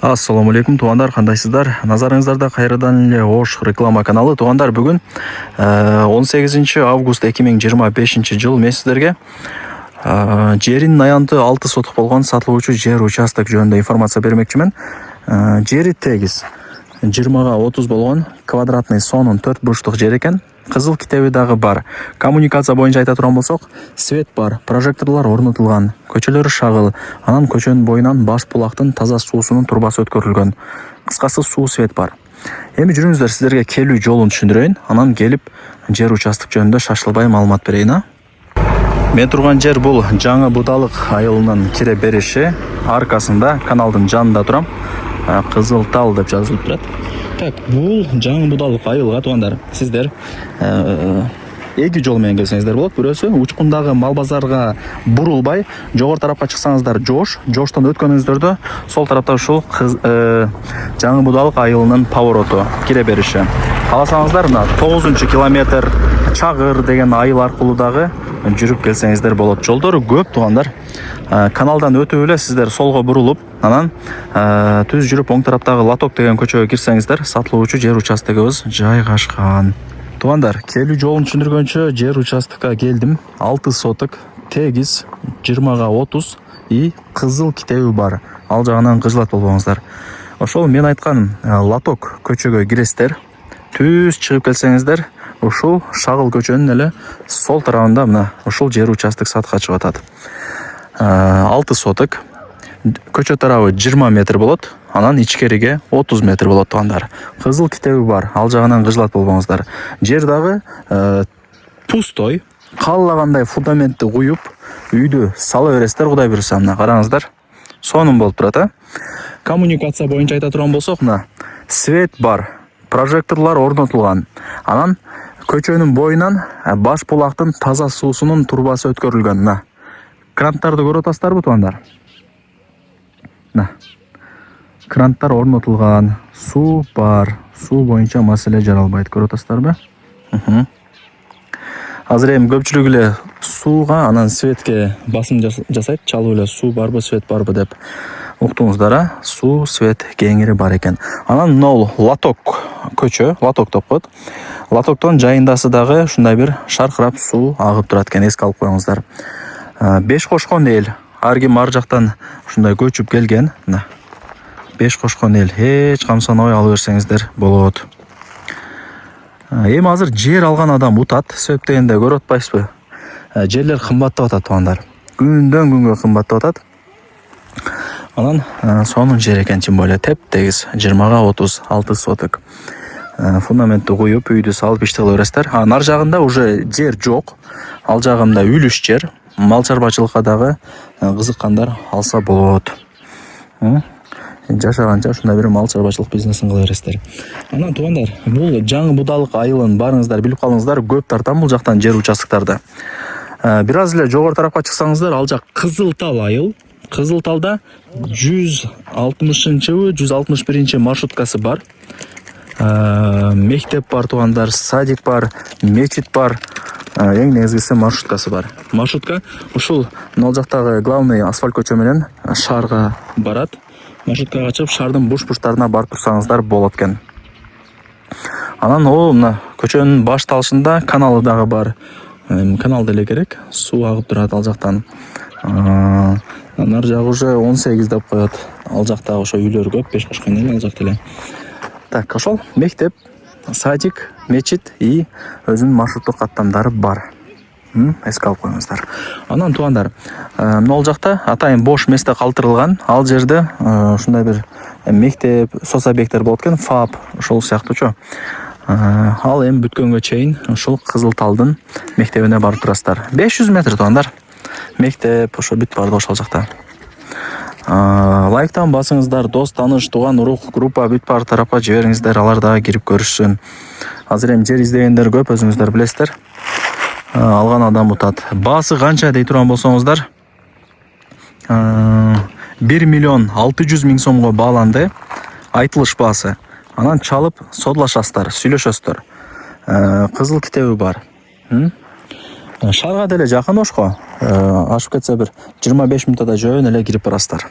Ассаламу алейкум туғандар, қандайсыздар? Назарыңыздарда қайрадан эле Ош реклама каналы. Туғандар, бүгін 18 август 2025 жыл мен сіздерге жерин аянты 6 сотық болған сатылуучу жер участок жөнүндө информация бермекчимин. Жери тегиз 20га 30 болгон квадратный сонун 4 бурчтук жер экен. Кызыл китеби дагы бар. Коммуникация боюнча айта турган болсок, свет бар, прожекторлор орнотулган, көчөлөрү шагыл, анан көчөнүн боюнан баш булактын таза суусунун турбасы өткөрүлгөн. Кыскасы суу свет бар. Эми жүрүңүздөр, сиздерге келүү жолун түшүндүрөйүн, анан келип жер участок жөнүндө шашылбай маалымат берейин. Мен турган жер бул Жаңы Будалык айылынын кире бериши, аркасында каналдын жанында турам. Кызыл Тал деп жазылып турат. Так, бул Жаңы Будалык айылга тугандар. Сиздер эки жол менен келсеңиздер болот. Бирөөсү учкундагы мал базарга бурулбай, жогору тарапка чыксаңыздар Жоштон өткөнүңүздөрдө сол тарапта ушул Жаңы Будалык айылынын повороту, кире бериши. Кааласаңыздар, 9-километр Чагыр деген айыл аркылуу дагы жүрүп келсеңиздер болот. Жолдору көп тугандар. Каналдан өтүп эле сиздер солго бурулуп, анан түз жүрүп оң тараптагы Латок деген көчөгө кирсеңиздер, сатылуучу жер участогубуз жайгашкан. Тугандар, келүү жолун түшүндүргөнчө жер участокко келдим. 6 соток, тегиз, 20га 30 и кызыл китеби бар. Ал жагынан кыжылат болбоңуздар. Ошол мен айткан Латок көчөгө киресиздер. Түз чыгып келсеңиздер, ушул Шагыл көчөнүн эле сол тарабында мына ушул жер участок сатка чыгып атат. 6 соток, көчө тарабы 20 метр болот, анан ичкериге 30 метр болот тугандар. Кызыл китеби бар, ал жагынан кыжылат болбоңуздар. Жер дагы пустой, каалагандай фундаментти куюп, үйдү сала бересиздер, Кудай буйруса. Мына караңыздар, сонун болуп турат. Коммуникация боюнча айта турган болсок, мына свет бар, прожекторлор орнотулган. Анан көчөнүн боюнан баш булактын таза суусунун турбасы өткөрүлгөн. Мына кранттарды көрүп атасыздарбы тугандар? Мына кранттар орнотулган, суу бар, суу боюнча маселе жаралбайт. Көрүп атасыздарбы? Азыр эми көпчүлүк эле сууга, анан светке басым жасайт, чалып эле суу барбы, свет барбы деп. Уктуңуздар, суу, свет кеңири бар экен. Анан мына Латок көчө, Латок деп коет. Латоктон жайындасы дагы ушундай бир шаркырап суу агып турат экен, эске алып коюңуздар. 5 кошкон эл, ар ким ар жактан ушундай көчүп келген. Мына 5 кошкон эл, эч камсанабай ала берсеңиздер болот. Эми азыр жер алган адам утат, себеп дегенде көрүп атпайсызбы? Жерлер кымбаттап атат тугандар. Күндөн күнгө кымбаттап атат. Анан сонун жер экен, чын эле теп-тегиз 20га 30, 6 соток. Фундаментти куюп, үйдү салып иштей бересиздер. Ар жагында уже жер жок. Ал жагында үлүш жер. Мал чарбачылыкка дагы кызыккандар алса болот. Жашаганча ушундай бир мал чарбачылык бизнесин кыла бересиздер. Анан тугандар, бул Жаңы Будалык айылын барыңыздар, билип калыңыздар, көп тартам бул жактан жер участоктарды. Бир аз эле жогору тарапка чыксаңыздар, ал жак Кызыл Тал айыл. Кызыл Талда 160-161 маршруткасы бар. Мектеп бар тугандар, садик бар, мечит бар. Эң негизгиси маршруткасы бар. Маршрутка ушул ал жактагы главный асфальт көчө менен шаарга барат. Маршруткага чыгып, шаардын буш-буштарына барып турсаңыздар болот экен. Анан мына көчөнүн башталышында каналы дагы бар. Канал деле керек, суу агып турат ал жактан. Нар жагы уже 18 деп коет. Ал жакта ошо үйлөр көп, 5 кошкон эл ал жакта эле. Так, ошол мектеп, садик, мечит и өзүнүн маршруттук каттамдары бар. Эске алып коюңуздар. Анан тугандар, ал жакта атайын бош месте калтырылган. Ал жерде ушундай бир мектеп, соц объекттер болот экен, ФАП, ошол сыяктуучу. Ал эми бүткөнгө чейин ушул Кызыл Талдын мектебине барып турасыздар. 500 метр тугандар. Мектеп ошо бүт барды ошол жакта. Лайктан басыңыздар, дос, тааныш, тууган, урук, группа бүт бар тарапка жибериңиздер, алар дагы кирип көрүшсүн. Азыр эми жер издегендер көп, өзүңүздөр билесиздер. Алган адам утат. Баасы канча дей турган болсоңуздар, 1,600,000 сомго бааланды. Айтылыш баасы. Анан чалып содлашасыздар, сүйлөшөсүздөр. Кызыл китеби бар. Шаарга деле жакын Ошко. Ашып кетсе бир 25 мүнөттө жөн эле кирип барасыздар.